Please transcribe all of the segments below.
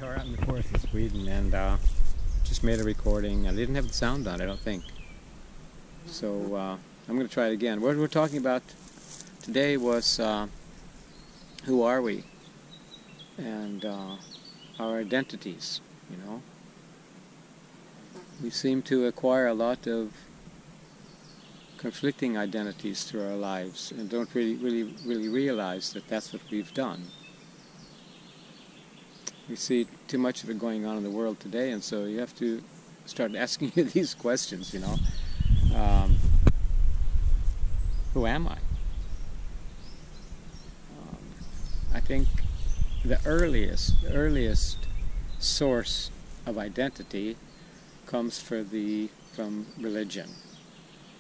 We're out in the forest in Sweden and just made a recording. I didn't have the sound on, I don't think. So I'm going to try it again. What we're talking about today was who are we? And our identities, you know. We seem to acquire a lot of conflicting identities through our lives and don't really realize that that's what we've done. We see too much of it going on in the world today, and so you have to start asking you these questions, you know. Who am I? I think the earliest source of identity comes from religion.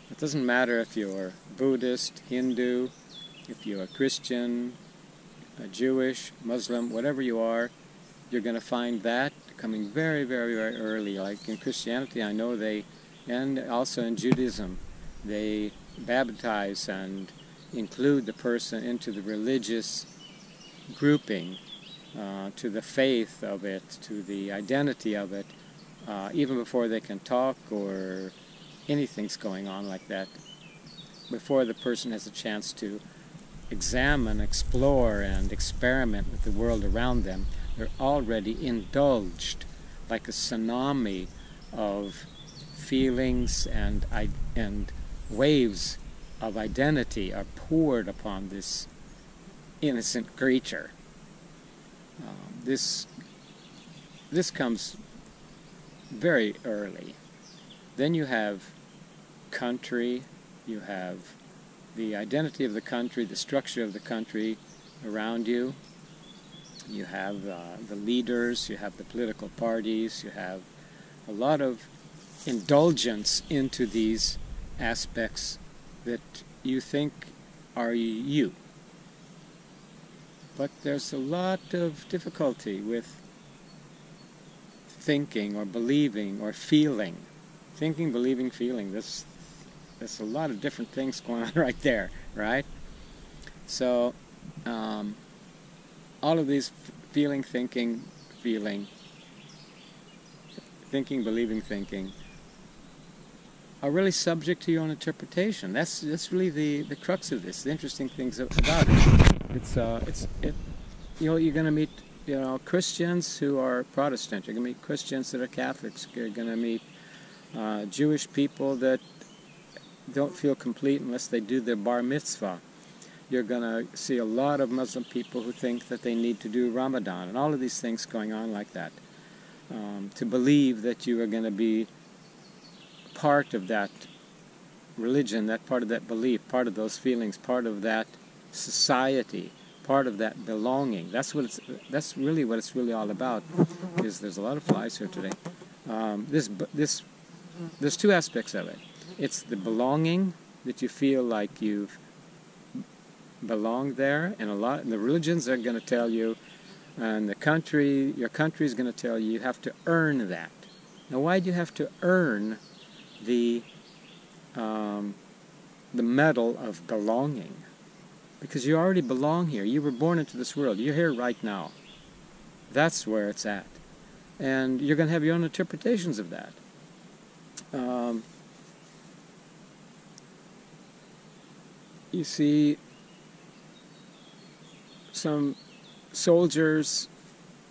It doesn't matter if you're Buddhist, Hindu, if you're a Christian, a Jewish, Muslim, whatever you are, you're going to find that coming very, very, very early. Like in Christianity, I know and also in Judaism, they baptize and include the person into the religious grouping, to the faith of it, to the identity of it, even before they can talk or anything's going on like that, before the person has a chance to examine, explore, and experiment with the world around them. They're already indulged like a tsunami of feelings and waves of identity are poured upon this innocent creature. This comes very early. Then you have country, you have the identity of the country, the structure of the country around you. You have the leaders, you have the political parties, you have a lot of indulgence into these aspects that you think are you. But there's a lot of difficulty with thinking or believing or feeling. Thinking, believing, feeling. There's a lot of different things going on right there, right? So, all of these feeling, thinking, believing, thinking are really subject to your own interpretation. That's really the crux of this. The interesting things about it. You're going to meet Christians who are Protestant. You're going to meet Christians that are Catholics. You're going to meet Jewish people that don't feel complete unless they do their bar mitzvah. You're going to see a lot of Muslim people who think that they need to do Ramadan, and all of these things going on like that. To believe that you are going to be part of that religion, that part of that belief, part of those feelings, part of that society, part of that belonging. That's really what it's really all about. There's a lot of flies here today. There's two aspects of it. It's the belonging, that you feel like you've belonged there, and the religions are going to tell you, and your country is going to tell you, you have to earn that. Now, why do you have to earn the medal of belonging? Because you already belong here. You were born into this world. You're here right now. That's where it's at. And you're going to have your own interpretations of that. You see some soldiers,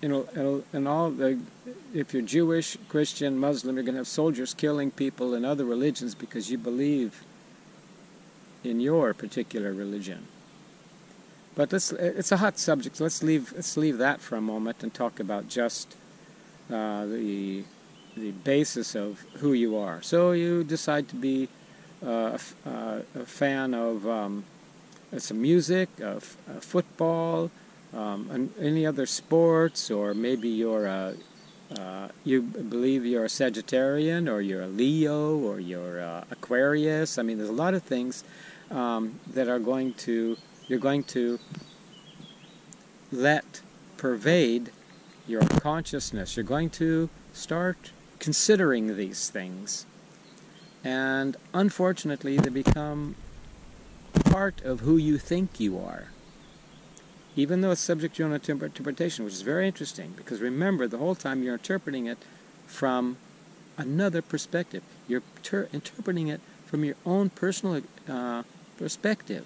and all if you're Jewish, Christian, Muslim, you're going to have soldiers killing people in other religions because you believe in your particular religion. But it's a hot subject. So let's leave that for a moment and talk about just the basis of who you are. So you decide to be a fan of some music, of football, and any other sports, or maybe you believe you're a Sagittarian, or you're a Leo, or you're Aquarius. I mean, there's a lot of things that you're going to let pervade your consciousness. You're going to start considering these things, and unfortunately they become part of who you think you are. even though it's subject to your own interpretation, which is very interesting, because remember, the whole time you're interpreting it from another perspective. You're interpreting it from your own personal perspective.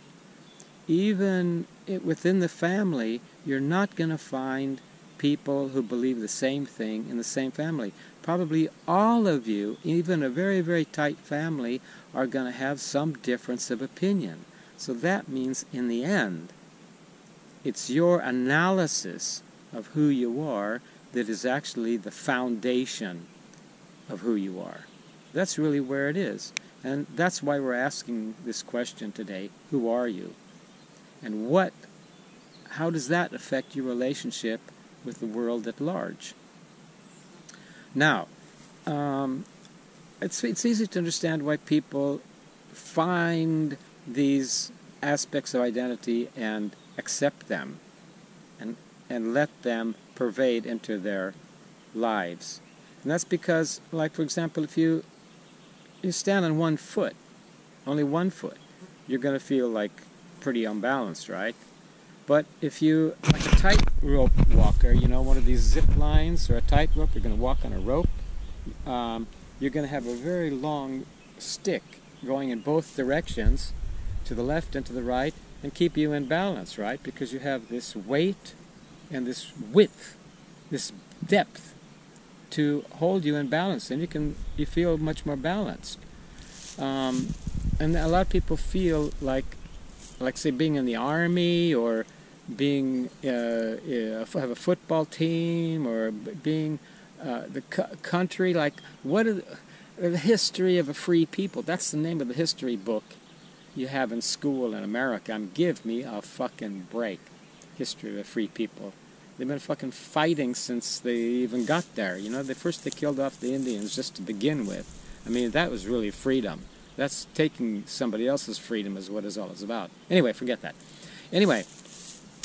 Even within the family, you're not going to find people who believe the same thing in the same family. Probably all of you, even a very, very tight family, are going to have some difference of opinion. So that means, in the end, it's your analysis of who you are that is actually the foundation of who you are. That's really where it is. And that's why we're asking this question today: who are you? And how does that affect your relationship with the world at large? Now, it's easy to understand why people find these aspects of identity and accept them and let them pervade into their lives. And that's because, like, for example, if you stand on one foot, only one foot, you're going to feel like pretty unbalanced, right? But if you, like a tightrope walker, one of these zip lines or a tightrope, you're going to walk on a rope, you're going to have a very long stick going in both directions, to the left and to the right, and keep you in balance, right? Because you have this weight and this width, this depth to hold you in balance, and you feel much more balanced. And a lot of people feel like say being in the army, or being have a football team, or being the country. Like, what are the history of a free people? That's the name of the history book you have in school in America. Give me a fucking break. History of a free people. They've been fucking fighting since they even got there. They killed off the Indians just to begin with. That was really freedom. That's taking somebody else's freedom is what it's all about. Anyway, forget that. Anyway,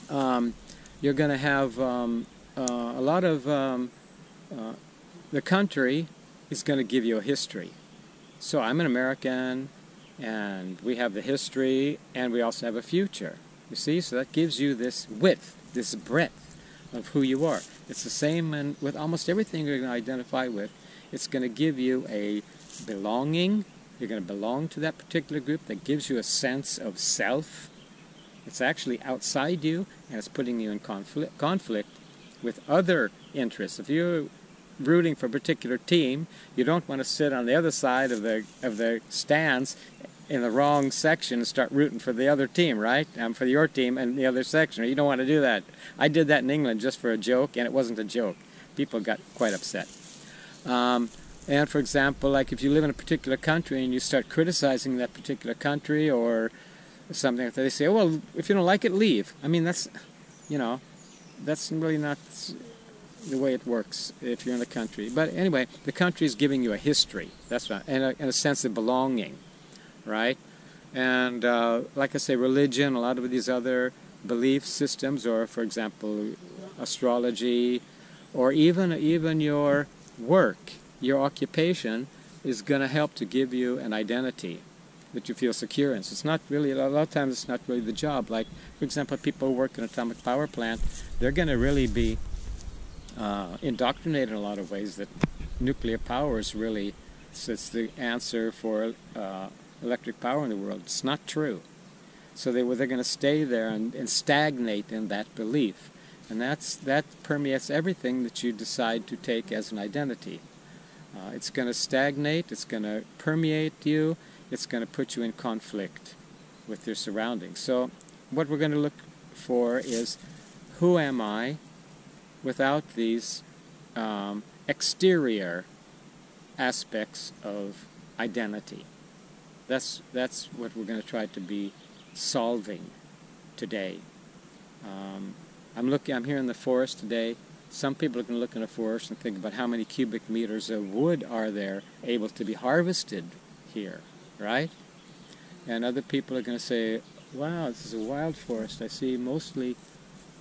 you're going to have a lot of the country is going to give you a history. So I'm an American, and we have the history, and we also have a future. You see? So that gives you this width, this breadth of who you are. It's the same with almost everything you're going to identify with. It's going to give you a belonging. You're going to belong to that particular group. That gives you a sense of self. It's actually outside you, and it's putting you in conflict with other interests. If you're rooting for a particular team, you don't want to sit on the other side of the stands in the wrong section and start rooting for the other team, right? For your team and the other section. You don't want to do that. I did that in England just for a joke, and it wasn't a joke. People got quite upset. And for example, like if you live in a particular country and you start criticizing that particular country or something like that, they say, oh, well, if you don't like it, leave. That's really not the way it works if you're in the country. But anyway, the country is giving you a history. That's right. And a sense of belonging, right? And like I say, religion, a lot of these other belief systems, or for example, astrology, or even your work, your occupation, is going to help to give you an identity that you feel secure in. So it's not really, a lot of times it's not really the job. Like, for example, people who work in an atomic power plant, they're going to really be indoctrinated in a lot of ways that nuclear power is really, it's the answer for electric power in the world. It's not true. So they're going to stay there and stagnate in that belief. And that permeates everything that you decide to take as an identity. It's going to stagnate, it's going to permeate you, it's going to put you in conflict with your surroundings. So what we're going to look for is, who am I without these exterior aspects of identity? That's what we're going to try to be solving today. I'm here in the forest today. Some people are going to look in a forest and think about how many cubic meters of wood are there able to be harvested here, right? And other people are going to say, wow, this is a wild forest. I see mostly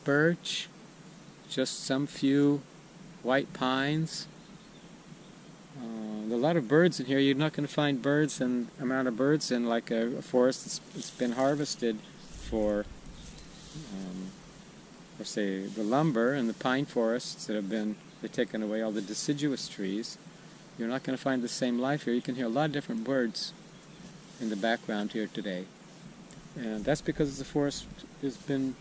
birch, just some few white pines. A lot of birds in here. You're not going to find birds and amount of birds in like a forest that's been harvested for or say the lumber and the pine forests that have been, they've taken away all the deciduous trees, you're not going to find the same life here. You can hear a lot of different birds in the background here today. And that's because the forest has been